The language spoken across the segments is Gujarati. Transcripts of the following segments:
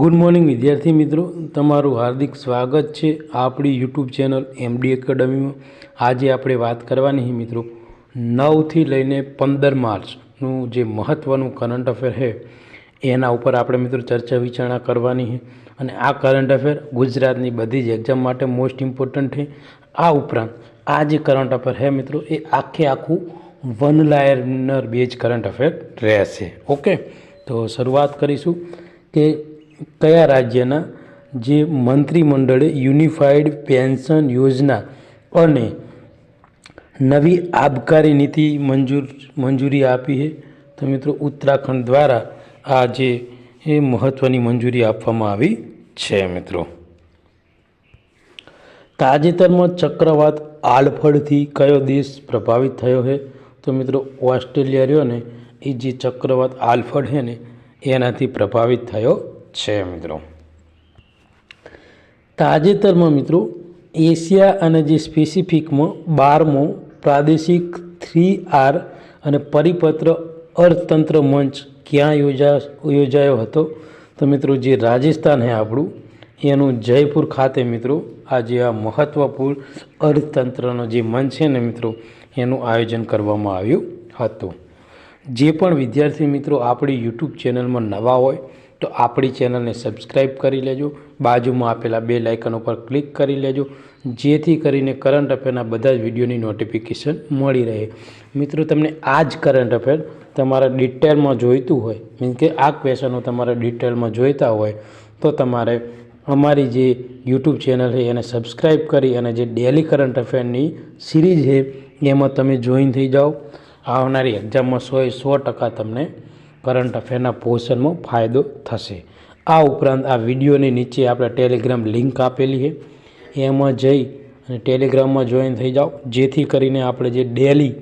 ગુડ મોર્નિંગ વિદ્યાર્થી મિત્રો, તમારું હાર્દિક સ્વાગત છે આપણી યુટ્યુબ ચેનલ એમડી એકેડમીમાં। આજે આપણે વાત કરવાની છે મિત્રો 9થી લઈને 15 માર્ચનું જે મહત્ત્વનું કરંટ અફેર છે એના ઉપર આપણે મિત્રો ચર્ચા વિચારણા કરવાની છે। અને આ કરંટ અફેર ગુજરાતની બધી જ એક્ઝામ માટે મોસ્ટ ઇમ્પોર્ટન્ટ છે। આ ઉપરાંત આ જે કરંટ અફેર છે મિત્રો એ આખું one liner base current affair રહેશે। ઓકે, તો શરૂઆત કરીશું કે કયા રાજ્યના જે મંત્રીમંડળે યુનિફાઈડ પેન્શન યોજના અને નવી આબકારી નીતિ મંજૂરી આપી છે। તો મિત્રો ઉત્તરાખંડ દ્વારા આ જે મહત્ત્વની મંજૂરી આપવામાં આવી છે। મિત્રો તાજેતરમાં ચક્રવાત આલ્ફ્રેડથી કયો દેશ પ્રભાવિત થયો છે? તો મિત્રો ઓસ્ટ્રેલિયા રહ્યો ને એ જે ચક્રવાત આલ્ફ્રેડ છે ને એનાથી પ્રભાવિત થયો છે। મિત્રો તાજેતરમાં મિત્રો એશિયા અને જે સ્પેસિફિકમાં 12મો પ્રાદેશિક 3R અને પરિપત્ર અર્થતંત્ર મંચ ક્યાં યોજાયો હતો? તો મિત્રો જે રાજસ્થાન છે આપણું એનું જયપુર ખાતે મિત્રો આજે આ મહત્ત્વપૂર્ણ અર્થતંત્રનો જે મંચ છે ને મિત્રો એનું આયોજન કરવામાં આવ્યું હતું। જે પણ વિદ્યાર્થી મિત્રો આપણી યુટ્યુબ ચેનલમાં નવા હોય તો આપણી ચેનલને સબસ્ક્રાઈબ કરી લેજો, બાજુમાં આપેલા બેલ આઇકન ઉપર ક્લિક કરી લેજો, જેથી કરીને કરંટ અફેરના બધા જ વિડીયોની નોટિફિકેશન મળી રહે। મિત્રો તમને આ જ કરંટ અફેર તમારા ડિટેલમાં જોઈતું હોય, મીન્સ કે આ ક્વેશ્ચનો તમારા ડિટેલમાં જોઈતા હોય તો તમારે અમારી જે યુટ્યુબ ચેનલ છે એને સબસ્ક્રાઈબ કરી અને જે ડેલી કરંટ અફેરની સિરીઝ છે એમાં તમે જોઈન થઈ જાઓ। આવનારી એક્ઝામમાં 100% તમને કરંટ અફેરના પોર્શનમાં ફાયદો થશે। આ ઉપરાંત આ વિડીયોની નીચે આપણે ટેલિગ્રામ લિંક આપેલી છે, એમાં જઈ અને ટેલિગ્રામમાં જોઈન થઈ જાઓ, જેથી કરીને આપણે જે ડેલી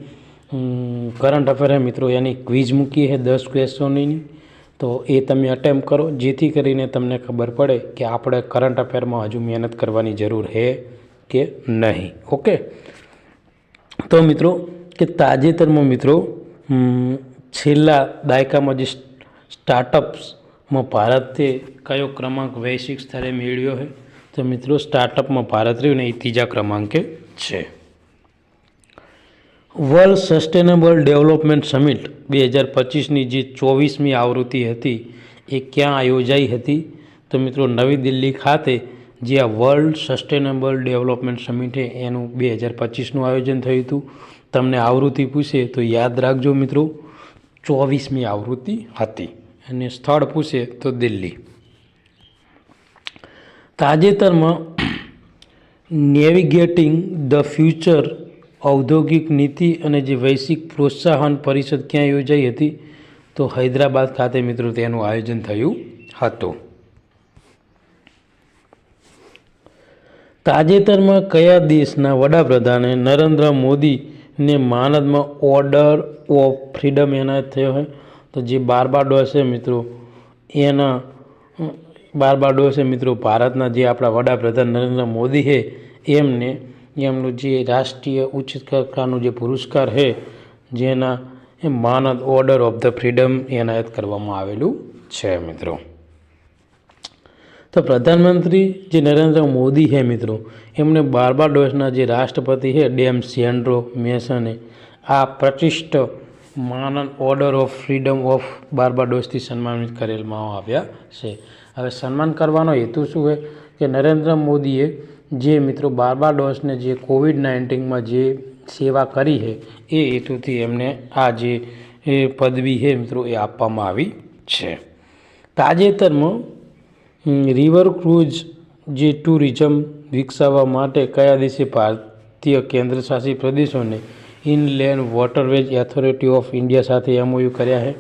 કરંટ અફેર મિત્રો એની ક્વિઝ મૂકીએ છે 10 ક્વેશ્ચનની, તો એ તમે અટેમ્પ કરો, જેથી કરીને તમને ખબર પડે કે આપણે કરંટ અફેરમાં હજુ મહેનત કરવાની જરૂર છે કે નહીં। ઓકે, તો મિત્રો કે તાજેતરમાં મિત્રો છેલ્લા દાયકામાં જે સ્ટાર્ટઅપ્સમાં ભારતે કયો ક્રમાંક વૈશ્વિક સ્તરે મેળવ્યો છે? તો મિત્રો સ્ટાર્ટઅપમાં ભારત રહ્યું ને એ 3જા ક્રમાંકે છે। વર્લ્ડ સસ્ટેનેબલ ડેવલપમેન્ટ સમિટ 2025ની જે 24મી આવૃત્તિ હતી એ ક્યાં યોજાઈ હતી? તો મિત્રો નવી દિલ્હી ખાતે જે આ વર્લ્ડ સસ્ટેનેબલ ડેવલપમેન્ટ સમિટ છે એનું 2025નું આયોજન થયું હતું। તમને આવૃત્તિ પૂછે તો યાદ રાખજો મિત્રો 24મી આવૃત્તિ હતી, અને સ્થળ પૂછે તો દિલ્હી। તાજેતરમાં નેવિગેટિંગ ધ ફ્યુચર ઔદ્યોગિક નીતિ અને જે વૈશ્વિક પ્રોત્સાહન પરિષદ ક્યાં યોજાઈ હતી? તો હૈદરાબાદ ખાતે મિત્રો તેનું આયોજન થયું હતું। તાજેતરમાં કયા દેશના વડાપ્રધાને નરેન્દ્ર મોદીને માનદમાં ઓર્ડર ઓફ ફ્રીડમ એનાયત થયો છે? તો જે બાર્બાડોસ છે મિત્રો એના બાર્બાડોસે મિત્રો ભારતના જે આપણા વડાપ્રધાન નરેન્દ્ર મોદી છે એમનું જે રાષ્ટ્રીય ઉચ્ચ કક્ષાનું જે પુરસ્કાર છે જેના માનદ ઓર્ડર ઓફ ધ ફ્રીડમ એનાયત કરવામાં આવેલું છે। મિત્રો તો પ્રધાનમંત્રી જે નરેન્દ્ર મોદી છે મિત્રો એમણે બાર્બાડોસના જે રાષ્ટ્રપતિ છે ડેમ સેન્ડ્રો મેસને આ પ્રતિષ્ઠ માનદ ઓર્ડર ઓફ ફ્રીડમ ઓફ બાર્બાડોસથી સન્માનિત કરવામાં આવ્યા છે। હવે સન્માન કરવાનો હેતુ શું છે કે નરેન્દ્ર મોદીએ જે મિત્રો બાર્બાડોસને જે કોવિડ-19માં જે સેવા કરી છે એ હેતુથી એમને આ જે પદવી છે મિત્રો એ આપવામાં આવી છે। તાજેતરમાં રિવર ક્રૂઝ જે ટુરિઝમ વિકસાવવા માટે કયા દેશે ભારતીય કેન્દ્રશાસિત પ્રદેશોને ઇનલેન્ડ વોટરવેજ ઓથોરિટી ઓફ ઇન્ડિયા સાથે MOU કર્યા છે?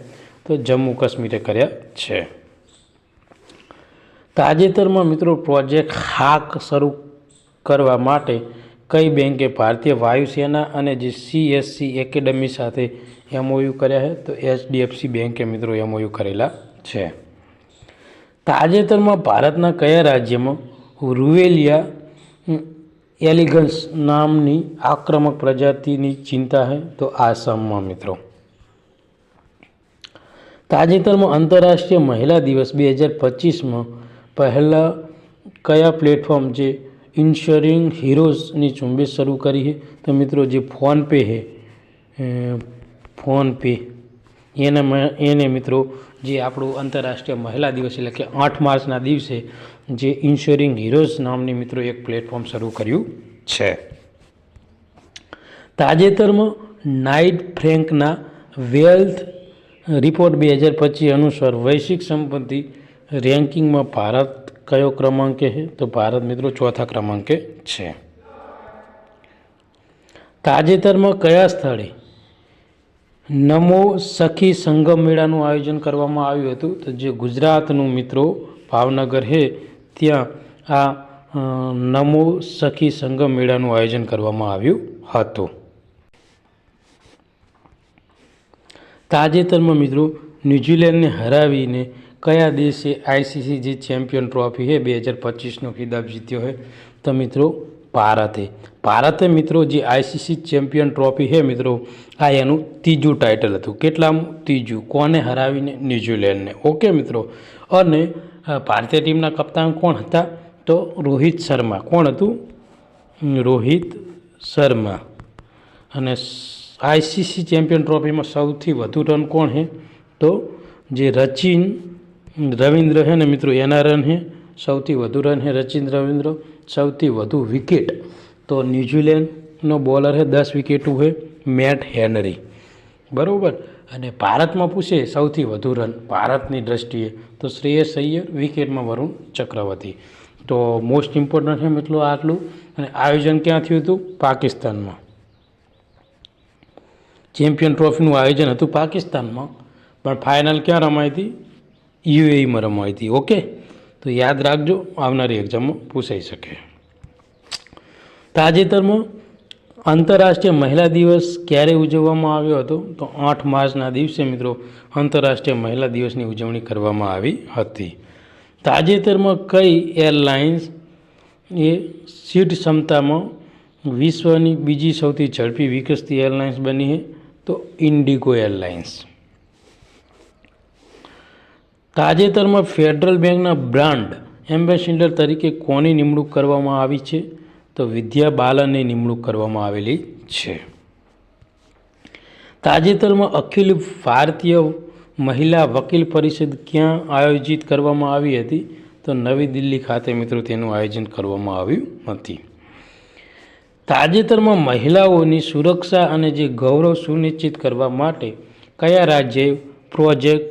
તો જમ્મુ કાશ્મીરે કર્યા છે। તાજેતરમાં મિત્રો પ્રોજેક્ટ હાક શરૂ કરવા માટે કઈ બેંકે ભારતીય વાયુસેના અને જે CSC એકેડમી સાથે MOU કર્યા છે? તો HDFC બેંકે મિત્રો MOU કરેલા છે। તાજેતરમાં ભારતના કયા રાજ્યમાં રૂવેલિયા એલિગન્સ નામની આક્રમક પ્રજાતિની ચિંતા છે? તો આસામમાં મિત્રો। તાજેતરમાં આંતરરાષ્ટ્રીય મહિલા દિવસ 2025માં પહેલાં કયા પ્લેટફોર્મ જે ઇન્શ્યોરિંગ હીરોઝની ઝુંબેશ શરૂ કરી છે? તો મિત્રો જે ફોનપે છે, ફોનપે એને મિત્રો જે આપણું આંતરરાષ્ટ્રીય મહિલા દિવસ એટલે કે 8 માર્ચના દિવસે જે ઇન્શ્યોરિંગ હીરોઝ નામની મિત્રો એક પ્લેટફોર્મ શરૂ કર્યું છે. તાજેતરમાં નાઇટ ફ્રેન્કના વેલ્થ રિપોર્ટ 2025 અનુસાર વૈશ્વિક સંપત્તિ રેન્કિંગમાં ભારત કયો ક્રમાંકે છે? તો ભારત મિત્રો 4થા ક્રમાંકે છે. તાજેતરમાં કયા સ્થળે નમો સખી સંગમ મેળાનું આયોજન કરવામાં આવ્યું હતું? તો જે ગુજરાતનું મિત્રો ભાવનગર છે ત્યાં આ નમો સખી સંગમ મેળાનું આયોજન કરવામાં આવ્યું હતું. તાજેતરમાં મિત્રો ન્યૂઝીલેન્ડને હરાવીને કયા દેશે આઈસીસી જે ચેમ્પિયન ટ્રોફી છે 2025નો ખિતાબ જીત્યો છે? તો મિત્રો ભારતે મિત્રો જે આઈસીસી ચેમ્પિયન ટ્રોફી છે મિત્રો આ એનું ત્રીજું ટાઇટલ હતું. કેટલામું? ત્રીજું. કોને હરાવીને? ન્યૂઝીલેન્ડને. ઓકે મિત્રો. અને ભારતીય ટીમના કપ્તાન કોણ હતા? તો રોહિત શર્મા. કોણ હતું? રોહિત શર્મા. અને આઈસીસી ચેમ્પિયન ટ્રોફીમાં સૌથી વધુ રન કોણ છે? તો જે રવિન્દ્ર છે ને મિત્રો એના રન છે. સૌથી વધુ રન છે રવિન્દ્ર. સૌથી વધુ વિકેટ તો ન્યૂઝીલેન્ડનો બોલર છે 10 વિકેટું છે મેટ હેનરી. બરાબર. અને ભારતમાં પૂછે સૌથી વધુ રન ભારતની દ્રષ્ટિએ તો શ્રેયસ અય્યર, વિકેટમાં વરુણ ચક્રવર્તી. તો મોસ્ટ ઇમ્પોર્ટન્ટ છે મિત્રો આટલું. અને આયોજન ક્યાં થયું હતું? પાકિસ્તાનમાં. ચેમ્પિયન ટ્રોફીનું આયોજન હતું પાકિસ્તાનમાં, પણ ફાઇનલ ક્યાં રમાઈ હતી? યુએઈમાં રમાઈ હતી. ઓકે. તો યાદ રાખજો, આવનારી એક્ઝામમાં પૂછાઈ શકે. તાજેતરમાં આંતરરાષ્ટ્રીય મહિલા દિવસ ક્યારે ઉજવવામાં આવ્યો હતો? તો 8 માર્ચના દિવસે મિત્રો આંતરરાષ્ટ્રીય મહિલા દિવસની ઉજવણી કરવામાં આવી હતી. તાજેતરમાં કઈ એરલાઇન્સ એ સીટ ક્ષમતામાં વિશ્વની બીજી સૌથી ઝડપી વિકસતી એરલાઇન્સ બની છે? તો ઇન્ડિગો એરલાઇન્સ. તાજેતરમાં ફેડરલ બેંકના બ્રાન્ડ એમ્બેસેડર તરીકે કોની નિમણૂક કરવામાં આવી છે? તો વિદ્યા બાલનની નિમણૂક કરવામાં આવેલી છે. તાજેતરમાં અખિલ ભારતીય મહિલા વકીલ પરિષદ ક્યાં આયોજિત કરવામાં આવી હતી? તો નવી દિલ્હી ખાતે મિત્રો તેનું આયોજન કરવામાં આવ્યું હતી. તાજેતરમાં મહિલાઓની સુરક્ષા અને જે ગૌરવ સુનિશ્ચિત કરવા માટે કયા રાજ્યે પ્રોજેક્ટ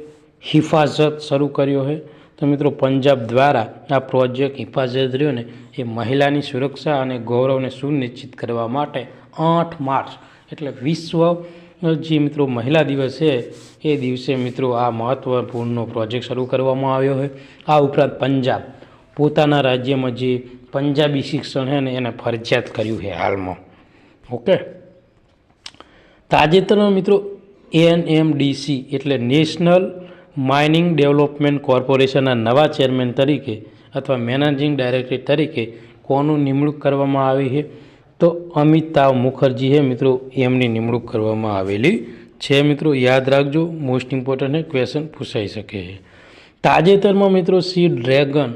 હિફાઝત શરૂ કર્યો છે? તો મિત્રો પંજાબ દ્વારા આ પ્રોજેક્ટ હિફાઝત રહ્યો ને એ મહિલાની સુરક્ષા અને ગૌરવને સુનિશ્ચિત કરવા માટે 8 માર્ચ એટલે વિશ્વ જે મિત્રો મહિલા દિવસ છે એ દિવસે મિત્રો આ મહત્ત્વપૂર્ણ પ્રોજેક્ટ શરૂ કરવામાં આવ્યો છે. આ ઉપરાંત પંજાબ પોતાના રાજ્યમાં જે પંજાબી શિક્ષણ છે ને એને ફરજિયાત કર્યું છે હાલમાં. ઓકે. તાજેતરમાં મિત્રો એનએમડીસી એટલે નેશનલ માઇનિંગ ડેવલપમેન્ટ કોર્પોરેશનના નવા ચેરમેન તરીકે અથવા મેનેજિંગ ડાયરેક્ટર તરીકે કોનું નિમણૂક કરવામાં આવી છે? તો અમિતાભ મુખર્જી છે મિત્રો એમની નિમણૂક કરવામાં આવેલી છે. મિત્રો યાદ રાખજો, મોસ્ટ ઇમ્પોર્ટન્ટ છે, ક્વેશ્ચન પૂછાઈ શકે છે. તાજેતરમાં મિત્રો સી ડ્રેગન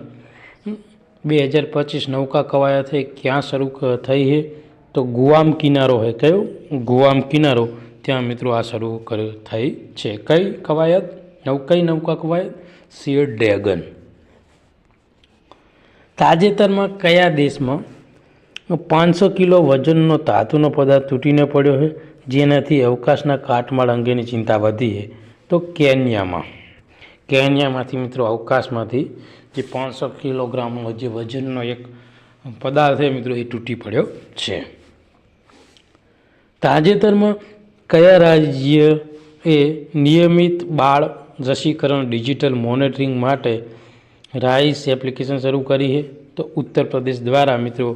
2025 નૌકા કવાયત છે ક્યાં શરૂ થઈ છે? તો ગુઆમ કિનારો છે. કયો? ગુઆમ કિનારો. ત્યાં મિત્રો આ શરૂ થઈ છે. કઈ કવાયત? કઈ નૌકા કવાયત? C dragon. તાજેતરમાં કયા દેશમાં 500 કિલો વજનનો ધાતુનો પદાર્થ તૂટીને પડ્યો છે જેનાથી અવકાશના કાટમાળ અંગેની ચિંતા વધી છે? તો કેન્યામાંથી મિત્રો અવકાશમાંથી જે 500 કિલોગ્રામનો જે વજનનો એક પદાર્થ છે મિત્રો એ તૂટી પડ્યો છે. તાજેતરમાં કયા રાજ્ય એ નિયમિત બાળ રસીકરણ ડિજિટલ મોનિટરિંગ માટે રાઈસ એપ્લિકેશન શરૂ કરી છે? તો ઉત્તર પ્રદેશ દ્વારા મિત્રો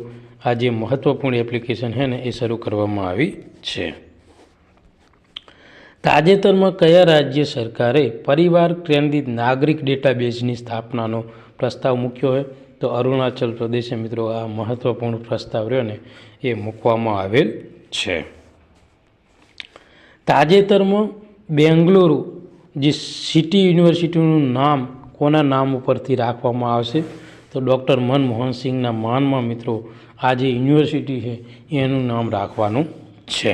આ જે મહત્ત્વપૂર્ણ એપ્લિકેશન છે ને એ શરૂ કરવામાં આવી છે. તાજેતરમાં કયા રાજ્ય સરકારે પરિવાર કેન્દ્રિત નાગરિક ડેટાબેઝની સ્થાપનાનો પ્રસ્તાવ મૂક્યો છે? તો અરુણાચલ પ્રદેશે મિત્રો આ મહત્ત્વપૂર્ણ પ્રસ્તાવ રહ્યો ને એ મૂકવામાં આવેલ છે. તાજેતરમાં બેંગલુરુ જે સિટી યુનિવર્સિટીનું નામ કોના નામ ઉપરથી રાખવામાં આવશે? તો ડૉક્ટર મનમોહન સિંહના માનમાં મિત્રો આ જે યુનિવર્સિટી છે એનું નામ રાખવાનું છે.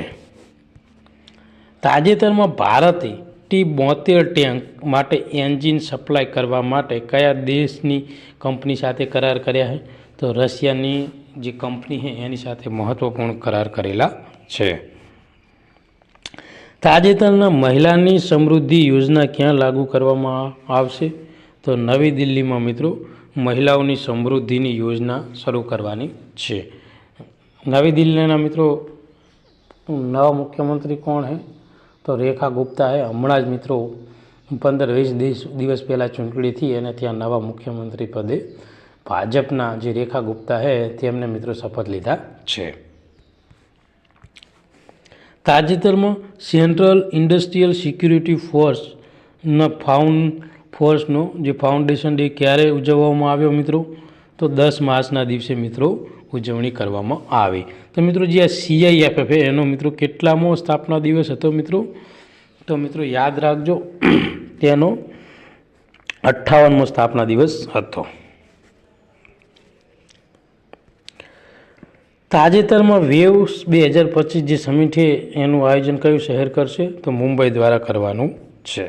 તાજેતરમાં ભારતે T-72 ટેન્ક માટે એન્જિન સપ્લાય કરવા માટે કયા દેશની કંપની સાથે કરાર કર્યા છે? તો રશિયાની જે કંપની છે એની સાથે મહત્ત્વપૂર્ણ કરાર કરેલા છે. તાજેતરના મહિલાની સમૃદ્ધિ યોજના ક્યાં લાગુ કરવામાં આવશે? તો નવી દિલ્હીમાં મિત્રો મહિલાઓની સમૃદ્ધિની યોજના શરૂ કરવાની છે. નવી દિલ્હીના મિત્રો નવા મુખ્યમંત્રી કોણ છે? તો રેખા ગુપ્તા છે. હમણાં જ મિત્રો 15-20 દિવસ પહેલાં ચૂંટણી થઈ અને ત્યાં નવા મુખ્યમંત્રી પદે ભાજપના જે રેખા ગુપ્તા છે તેમને મિત્રો શપથ લીધા છે. તાજેતરમાં સેન્ટ્રલ ઇન્ડસ્ટ્રીયલ સિક્યુરિટી ફોર્સનો જે ફાઉન્ડેશન ડે ક્યારે ઉજવવામાં આવ્યો મિત્રો? તો 10 માર્ચના દિવસે મિત્રો ઉજવણી કરવામાં આવી. તો મિત્રો જે આ CIFF એનો મિત્રો કેટલામો સ્થાપના દિવસ હતો મિત્રો? તો મિત્રો યાદ રાખજો તેનો 58મો સ્થાપના દિવસ હતો. તાજેતરમાં વેવ્સ 2025 જે સમિટ છે એનું આયોજન કયું શહેર કરશે? તો મુંબઈ દ્વારા કરવાનું છે.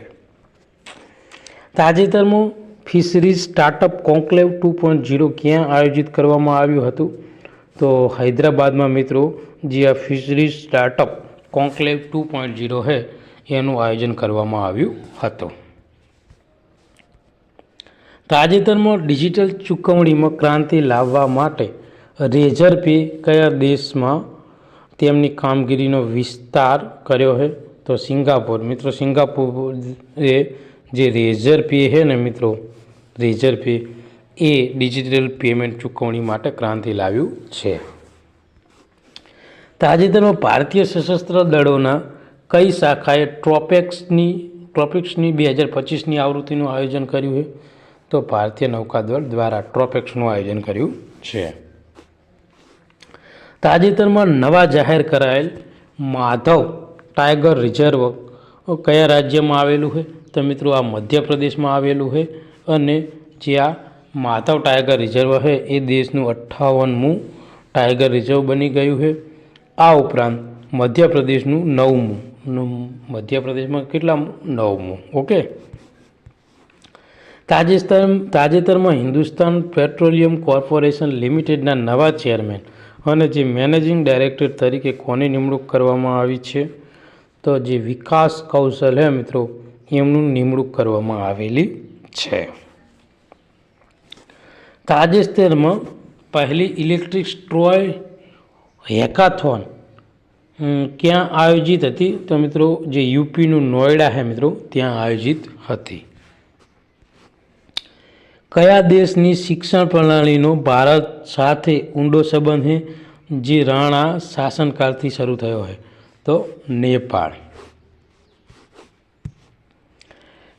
તાજેતરમાં ફિશરીઝ સ્ટાર્ટઅપ કોન્ક્લેવ 2.0 ક્યાં આયોજિત કરવામાં આવ્યું હતું? તો હૈદરાબાદમાં મિત્રો જે આ ફિશરીઝ સ્ટાર્ટઅપ કોન્ક્લેવ 2.0 છે એનું આયોજન કરવામાં આવ્યું હતું. તાજેતરમાં ડિજિટલ ચૂકવણીમાં ક્રાંતિ લાવવા માટે રેઝર પે કયા દેશમાં તેમની કામગીરીનો વિસ્તાર કર્યો છે? તો સિંગાપોર. મિત્રો સિંગાપોરે જે રેઝર પે છે ને મિત્રો રેઝર પે એ ડિજિટલ પેમેન્ટ ચૂકવણી માટે ક્રાંતિ લાવ્યું છે. તાજેતરમાં ભારતીય સશસ્ત્ર દળોના કઈ શાખાએ ટ્રોપેક્સની 2025ની આવૃત્તિનું આયોજન કર્યું છે? તો ભારતીય નૌકાદળ દ્વારા ટ્રોપેક્સનું આયોજન કર્યું છે. તાજેતરમાં નવા જાહેર કરાયેલ માધવ ટાઈગર રિઝર્વ કયા રાજ્યમાં આવેલું છે? તો મિત્રો આ મધ્યપ્રદેશમાં આવેલું છે અને જે આ માધવ ટાઈગર રિઝર્વ છે એ દેશનું 58મું ટાઈગર રિઝર્વ બની ગયું છે. આ ઉપરાંત મધ્યપ્રદેશનું 9મું, મધ્યપ્રદેશમાં કેટલામું? 9મું. ઓકે. તાજેતરમાં હિન્દુસ્તાન પેટ્રોલિયમ કોર્પોરેશન લિમિટેડના નવા ચેરમેન અને જે મેનેજિંગ ડાયરેક્ટર તરીકે કોની નિમણૂક કરવામાં આવી છે? તો જે વિકાસ કૌશલ હે મિત્રો એમનું નિમણૂક કરવામાં આવેલી છે. તાજેતરમાં પહેલી ઇલેક્ટ્રિક સ્ટ્રોય હેકાથોન ક્યાં આયોજિત હતી? તો મિત્રો જે યુપીનું નોઈડા છે મિત્રો ત્યાં આયોજિત હતી. કયા દેશની શિક્ષણ પ્રણાલીનો ભારત સાથે ઊંડો સંબંધ છે જે રાણા શાસનકાળથી શરૂ થયો છે? તો નેપાળ.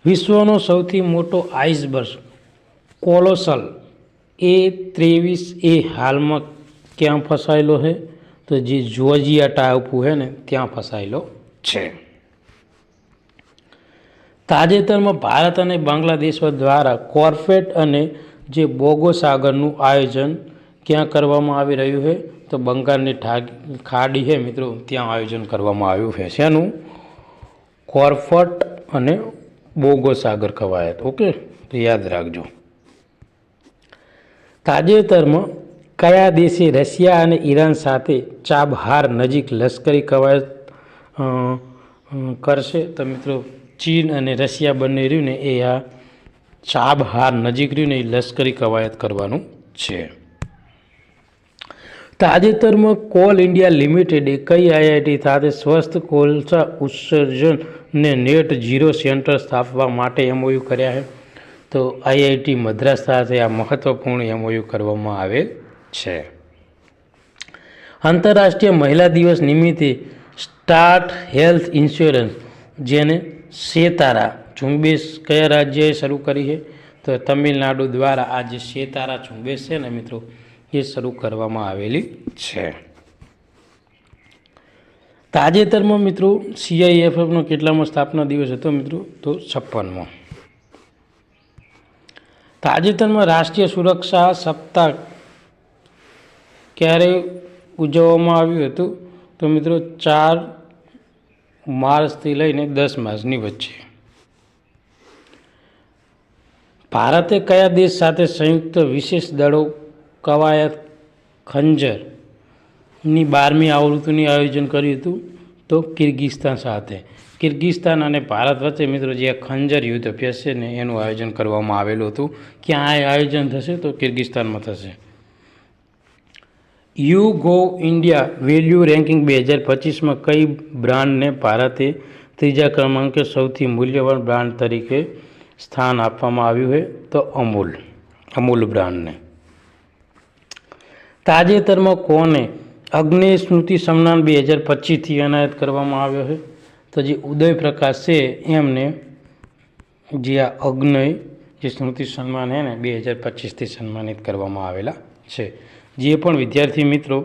વિશ્વનો સૌથી મોટો આઇસબર્ગ કોલોસલ A23 હાલમાં ક્યાં ફસાયેલો છે? તો જે જોર્જિયા ટાપુ છે ને ત્યાં ફસાયેલો છે. તાજેતરમાં ભારત અને બાંગ્લાદેશ દ્વારા કોર્ફેટ અને જે બોગો સાગરનું આયોજન ક્યાં કરવામાં આવી રહ્યું છે? તો બંગાળની ખાડી છે મિત્રો ત્યાં આયોજન કરવામાં આવ્યું છે. શેનું? કોર્ફટ અને બોગો સાગર કવાયત. ઓકે, તો યાદ રાખજો. તાજેતરમાં કયા દેશે રશિયા અને ઈરાન સાથે ચાબહાર નજીક લશ્કરી કવાયત કરશે? તો મિત્રો ચીન અને રશિયા બંને રહ્યું ને એ આ ચાબહાર નજીક રહ્યું ને એ લશ્કરી કવાયત કરવાનું છે. તાજેતરમાં કોલ ઇન્ડિયા લિમિટેડે કઈ આઈઆઈટી સાથે સ્વસ્થ કોલસા ઉત્સર્જન ને નેટ ઝીરો સેન્ટર સ્થાપવા માટે MOU કર્યા છે? તો IIT મદ્રાસ સાથે આ મહત્વપૂર્ણ MOU કરવામાં આવે છે. આંતરરાષ્ટ્રીય મહિલા દિવસ નિમિત્તે સ્ટાર્ટ હેલ્થ ઇન્સ્યોરન્સ જેને શેતારા ઝુંબેશ કયા રાજ્યએ શરૂ કરી છે? તો તમિલનાડુ દ્વારા આ જે શેતારા ઝુંબેશ છે ને મિત્રો એ શરૂ કરવામાં આવેલી છે. તાજેતરમાં મિત્રો CIFFનો કેટલામો સ્થાપના દિવસ હતો મિત્રો? તો 56મો. તાજેતરમાં રાષ્ટ્રીય સુરક્ષા સપ્તાહ ક્યારે ઉજવવામાં આવ્યું હતું? તો મિત્રો 4 માર્ચથી લઈને 10 માર્ચની વચ્ચે. ભારતે કયા દેશ સાથે સંયુક્ત વિશેષ દળો કવાયત ખંજરની 12મી આવૃત્તિનું આયોજન કર્યું હતું? તો કિર્ગિસ્તાન સાથે. કિર્ગિસ્તાન અને ભારત વચ્ચે મિત્રો જે ખંજર યુદ્ધ અભ્યાસ છે ને એનું આયોજન કરવામાં આવેલું હતું. ક્યાં આ આયોજન થશે? તો કિર્ગિસ્તાનમાં થશે. યુગો ઇન્ડિયા વેલ્યુ રેન્કિંગ 2025માં કઈ બ્રાન્ડને ભારતે 3જા ક્રમાંકે સૌથી મૂલ્યવાન બ્રાન્ડ તરીકે સ્થાન આપવામાં આવ્યું છે? તો અમૂલ બ્રાન્ડને. તાજેતરમાં કોને અગ્નેય સ્મૃતિ સન્માન 2025થી એનાયત કરવામાં આવ્યો છે? તો જે ઉદય પ્રકાશ છે એમને જે આ અગ્નેય જે સ્મૃતિ સન્માન છે ને 2025થી સન્માનિત કરવામાં આવેલા છે. જે પણ વિદ્યાર્થી મિત્રો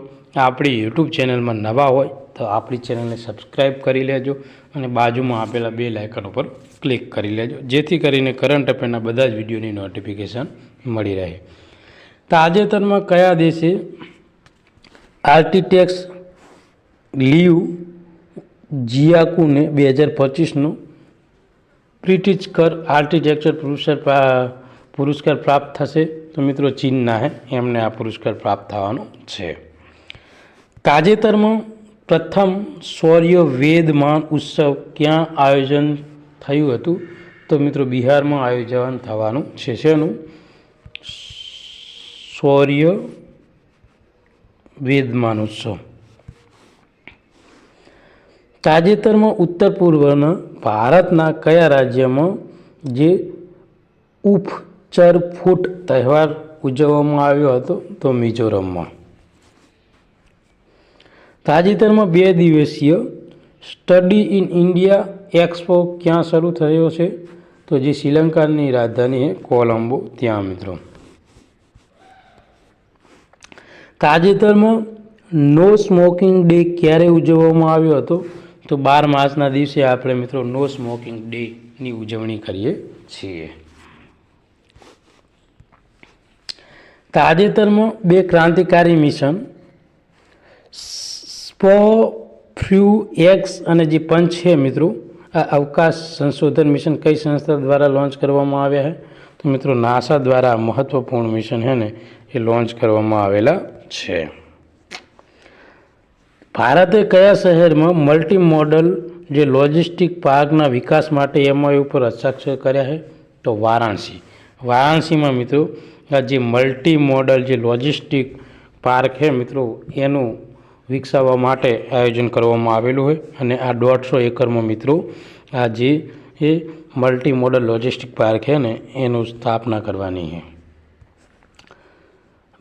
આપણી યુટ્યુબ ચેનલમાં નવા હોય તો આપણી ચેનલને સબસ્ક્રાઈબ કરી લેજો અને બાજુમાં આપેલા બેલ આઇકન ઉપર ક્લિક કરી લેજો, જેથી કરીને કરંટ અફેરના બધા જ વિડીયોની નોટિફિકેશન મળી રહે. તાજેતરમાં કયા દેશે આર્કિટેક્ટ્સ લીવ જિયાકુને 2025નો પ્રિટ્ઝકર આર્કિટેક્ચર પુરસ્કાર પ્રાપ્ત થશે? તો મિત્રો ચીનના એમને આ પુરસ્કાર પ્રાપ્ત થવાનો છે. તાજેતરમાં પ્રથમ સૌર્ય વેદમાન ઉત્સવ ક્યાં આયોજન થયું હતું? તો મિત્રો બિહારમાં આયોજન થવાનું છે. શેનું? સૌર્ય વેદમાન ઉત્સવ. તાજેતરમાં ઉત્તર પૂર્વના ભારતના કયા રાજ્યમાં જે ઉપચરફૂટ તહેવાર ઉજવવામાં આવ્યો હતો? તો મિઝોરમમાં. તાજેતરમાં 2 દિવસીય સ્ટડી ઇન ઇન્ડિયા એક્સપો ક્યાં શરૂ થયો છે? તો જે શ્રીલંકાની રાજધાની છે કોલંબો ત્યાં મિત્રો. તાજેતરમાં નો સ્મોકિંગ ડે ક્યારે ઉજવવામાં આવ્યો હતો? તો 12 માર્ચના દિવસે આપણે મિત્રો નો સ્મોકિંગ ડેની ઉજવણી કરીએ છીએ. તાજેતરમાં 2 ક્રાંતિકારી મિશન સ્પોફ્યુએક્સ અને જે પંચ છે મિત્રો આ અવકાશ સંશોધન મિશન કઈ સંસ્થા દ્વારા લોન્ચ કરવામાં આવ્યા છે? તો મિત્રો નાસા દ્વારા મહત્વપૂર્ણ મિશન છે ને એ લોન્ચ કરવામાં આવેલા છે. ભારતે કયા શહેરમાં મલ્ટી મોડલ જે લોજિસ્ટિક પાર્કના વિકાસ માટે એમઓયુ ઉપર હસ્તાક્ષર કર્યા છે? તો વારાણસી. વારાણસીમાં મિત્રો આ જે મલ્ટી મોડલ જે લોજિસ્ટિક પાર્ક છે મિત્રો એનું વિકસાવવા માટે આયોજન કરવામાં આવેલું હોય અને આ 150 એકરમાં મિત્રો આ જે એ મલ્ટી મોડલ લોજિસ્ટિક પાર્ક છે ને એનું સ્થાપના કરવાની છે.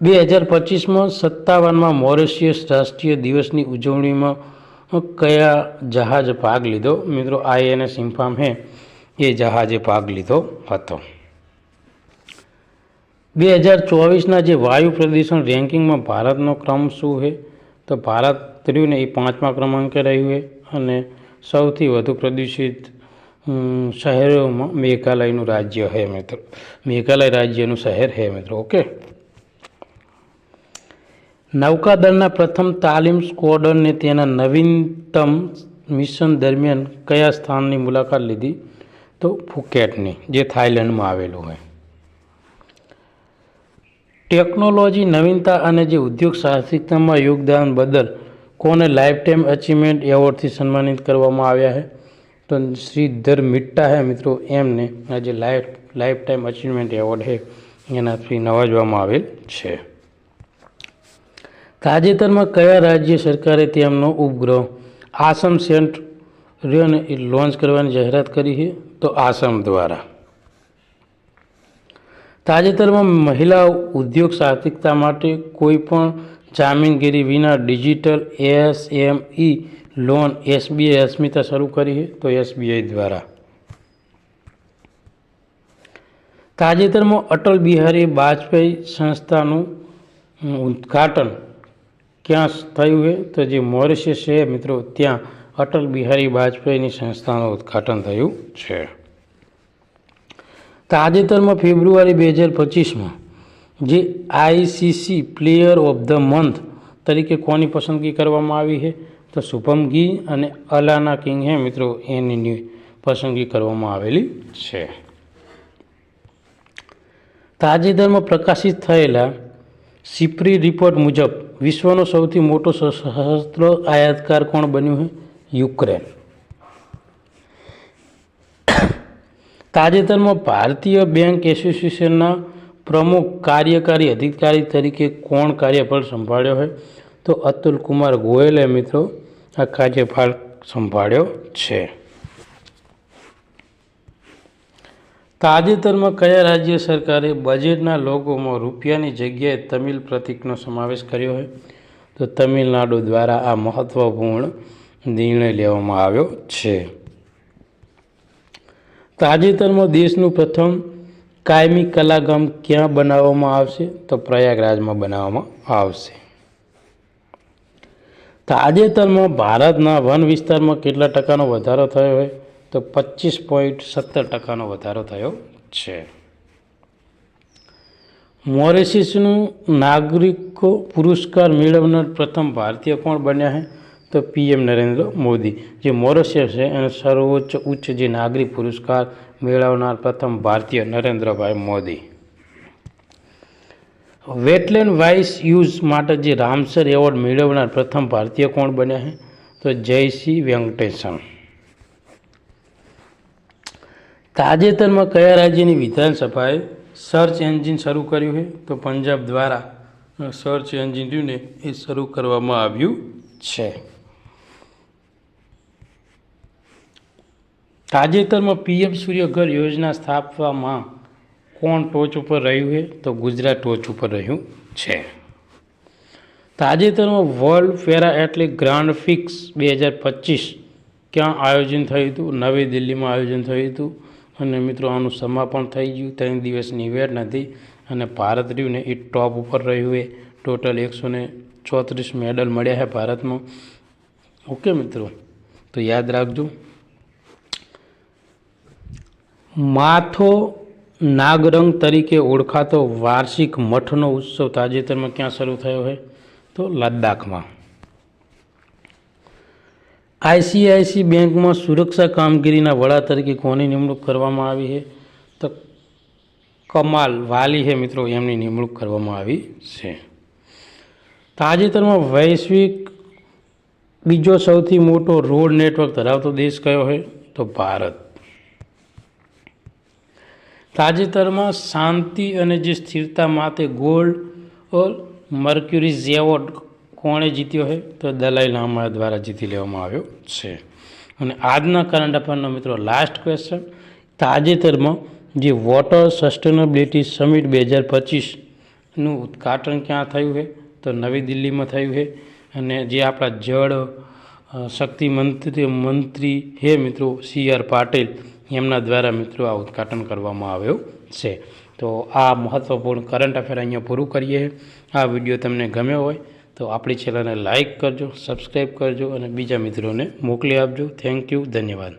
2025માં 57માં મોરિશિયસ રાષ્ટ્રીય દિવસની ઉજવણીમાં કયા જહાજે ભાગ લીધો? મિત્રો INS ઇમ્ફામ છે એ જહાજે ભાગ લીધો હતો. 2024ના જે વાયુ પ્રદૂષણ રેન્કિંગમાં ભારતનો ક્રમ શું છે? તો ભારત રહ્યું ને એ 5મા ક્રમાંકે રહ્યું છે અને સૌથી વધુ પ્રદૂષિત શહેરોમાં મેઘાલયનું રાજ્ય છે મિત્રો. મેઘાલય રાજ્યનું શહેર છે મિત્રો. ઓકે. નૌકાદળના પ્રથમ તાલીમ સ્ક્વોડ્રને તેના નવીનતમ મિશન દરમિયાન કયા સ્થાનની મુલાકાત લીધી? તો ફુકેટની, જે થાઈલેન્ડમાં આવેલું હોય. ટેકનોલોજી નવીનતા અને જે ઉદ્યોગ સાહસિકતામાં યોગદાન બદલ કોને લાઈફટાઈમ અચીવમેન્ટ એવોર્ડથી સન્માનિત કરવામાં આવ્યા છે? તો શ્રીધર મિટ્ટા છે મિત્રો એમને આ જે લાઈફટાઈમ અચીવમેન્ટ એવોર્ડ છે એનાથી નવાજવામાં આવેલ છે. તાજેતરમાં કયા રાજ્ય સરકારે તેમનો ઉપગ્રહ આસામ સેન્ટરને લોન્ચ કરવાની જાહેરાત કરી છે? તો આસામ દ્વારા. તાજેતરમાં મહિલા ઉદ્યોગ સાહસિકતા માટે કોઈપણ જામીનગીરી વિના ડિજિટલ SME લોન SBI અસ્મિતા શરૂ કરી છે? તો SBI દ્વારા. તાજેતરમાં અટલ બિહારી વાજપેયી સંસ્થાનું ઉદ્ઘાટન ક્યાં થયું છે? તો જે મોરિશિયસ છે મિત્રો ત્યાં અટલ બિહારી વાજપેયીની સંસ્થાનું ઉદ્ઘાટન થયું છે. તાજેતરમાં ફેબ્રુઆરી 2025માં જે ICC player of the month તરીકે કોની પસંદગી કરવામાં આવી છે? તો શુભમ ગિલ અને અલાના કિંગ હે મિત્રો, એની પસંદગી કરવામાં આવેલી છે. તાજેતરમાં પ્રકાશિત થયેલા સિપ્રી રિપોર્ટ મુજબ વિશ્વનો સૌથી મોટો શસ્ત્ર આયાતકાર કોણ બન્યું છે? યુક્રેન. તાજેતરમાં ભારતીય બેંક એસોસિએશનના પ્રમુખ કાર્યકારી અધિકારી તરીકે કોણ કાર્યભાર સંભાળ્યો છે? તો અતુલ કુમાર ગોયલે મિત્રો આ કાર્યભાર સંભાળ્યો છે. તાજેતરમાં કયા રાજ્ય સરકારે બજેટના લોગોમાં રૂપિયાની જગ્યાએ તમિલ પ્રતીકનો સમાવેશ કર્યો છે? તો તમિલનાડુ દ્વારા આ મહત્વપૂર્ણ નિર્ણય લેવામાં આવ્યો છે. તાજેતરમાં દેશનું પ્રથમ કાયમી કલાગામ ક્યાં બનાવવામાં આવશે? તો પ્રયાગરાજમાં બનાવવામાં આવશે. તાજેતરમાં ભારતના વન વિસ્તારમાં કેટલા ટકાનો વધારો થયો હોય? તો 25.17% વધારો થયો છે. મોરેશિયસનું નાગરિકો પુરસ્કાર મેળવનાર પ્રથમ ભારતીય કોણ બન્યા છે? તો પીએમ નરેન્દ્ર મોદી. જે મોરેશિયસ છે એને સર્વોચ્ચ ઉચ્ચ જે નાગરિક પુરસ્કાર મેળવનાર પ્રથમ ભારતીય Narendrabhai Modi. Wetland wise use માટે જે રામસર એવોર્ડ મેળવનાર પ્રથમ ભારતીય કોણ બન્યા છે? તો જયસી વેંકટેશન. તાજેતરમાં કયા રાજ્યની વિધાનસભાએ સર્ચ એન્જિન શરૂ કર્યું છે? તો પંજાબ દ્વારા સર્ચ એન્જિનને એ શરૂ કરવામાં આવ્યું છે. તાજેતરમાં પીએમ સૂર્યઘર યોજના સ્થાપવામાં કોણ ટોચ ઉપર રહ્યું છે? તો ગુજરાત ટોચ ઉપર રહ્યું છે. તાજેતરમાં world para athletic grand prix 2025 ક્યાં આયોજન થયું હતું? નવી દિલ્હીમાં આયોજન થયું હતું. અને મિત્રો આનું સમાપન થઈ ગયું. 3 દિવસની ઇવેન્ટ હતી અને ભારત રહ્યું ને એ ટોપ ઉપર રહ્યું છે. ટોટલ 134 મેડલ મળ્યા છે ભારતમાં. ઓકે મિત્રો, તો યાદ રાખજો. માથો નાગરંગ તરીકે ઓળખાતો વાર્ષિક મઠનો ઉત્સવ તાજેતરમાં ક્યાં શરૂ થયો છે? તો લદ્દાખમાં. આઈસીઆઈસી બેંકમાં સુરક્ષા કામગીરીના વડા તરીકે કોની નિમણૂક કરવામાં આવી છે? તો કમાલ વાલી છે મિત્રો, એમની નિમણૂક કરવામાં આવી છે. તાજેતરમાં વૈશ્વિક બીજો સૌથી મોટો રોડ નેટવર્ક ધરાવતો દેશ કયો છે? તો ભારત. તાજેતરમાં શાંતિ અને જે સ્થિરતા માટે ગોલ્ડ મર્ક્યુરીઝ એવોર્ડ કોણે જીત્યો છે? તો દલાઈ લામા દ્વારા જીતી લેવામાં આવ્યો છે. અને આજના કરંટ અફેરનો મિત્રો લાસ્ટ ક્વેશ્ચન. તાજેતરમાં જે વોટર સસ્ટેનેબિલિટી સમિટ 2025નું ઉદ્ઘાટન ક્યાં થયું છે? તો નવી દિલ્હીમાં થયું છે. અને જે આપણા જળ શક્તિ મંત્રી હે મિત્રો CR પાટીલ, એમના દ્વારા મિત્રો આ ઉદ્ઘાટન કરવામાં આવ્યો છે. તો આ મહત્ત્વપૂર્ણ કરંટ અફેર અહીંયા પૂરું કરીએ. આ વિડીયો તમને ગમ્યો હોય તો આપણી ચેનલને લાઇક કરજો, સબસ્ક્રાઈબ કરજો અને બીજા મિત્રોને મોકલી આપજો. થેન્ક યુ, ધન્યવાદ.